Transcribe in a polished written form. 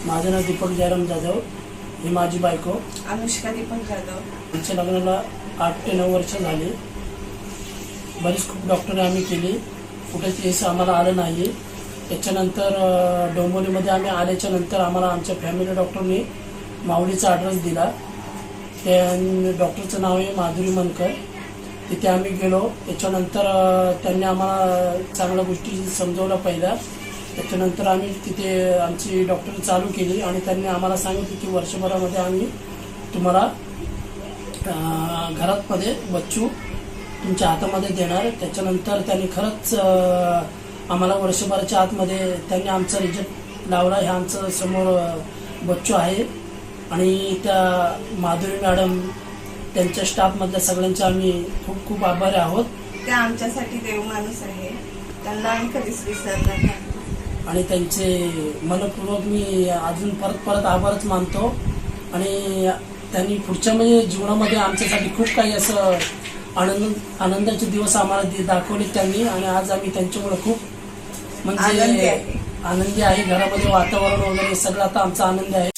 माझं नाव दीपक जयराम जाधव, ही माझी बायको अनुष्का दीपक जाधव. आमच्या लग्नाला 8 ते 9 वर्ष झाली. बरीच खूप डॉक्टरे आम्ही केली, कुठेच यश आम्हाला आलं नाही. त्याच्यानंतर डोंबिवलीमध्ये आम्ही आल्याच्या नंतर आम्हाला आमच्या फॅमिली डॉक्टरनी माऊलीचा ॲड्रेस दिला. त्या डॉक्टरचं नाव आहे माधुरी मनकर. तिथे आम्ही गेलो. त्याच्यानंतर त्यांनी आम्हाला चांगल्या गोष्टी समजवल्या पहिल्या. त्याच्यानंतर आम्ही तिथे आमची डॉक्टर चालू केली आणि त्यांनी आम्हाला सांगितलं की वर्षभरामध्ये आम्ही तुम्हाला घरातमध्ये बच्चू तुमच्या हातामध्ये देणार. त्याच्यानंतर त्यांनी खरंच आम्हाला वर्षभराच्या आतमध्ये त्यांनी आमचा रिझल्ट लावला. हे आमचं समोर बच्चू आहे आणि त्या माधुरी मॅडम त्यांच्या स्टाफमधल्या सगळ्यांचे आम्ही खूप खूप आभारी आहोत. त्या आमच्यासाठी देव माणूस आहे, त्यांना आम्ही कधीच विसरणार नाही आणि त्यांचे मनपूर्वक मी अजून परत आभारच मानतो. आणि त्यांनी पुढच्या म्हणजे जीवनामध्ये आमच्यासाठी खूप काही असं आनंदाचे दिवस आम्हाला दाखवले त्यांनी. आणि आज आम्ही त्यांच्यामुळे खूप म्हणजे आनंदी आहे. घरामध्ये वातावरण वगैरे सगळं आता आमचा आनंद आहे.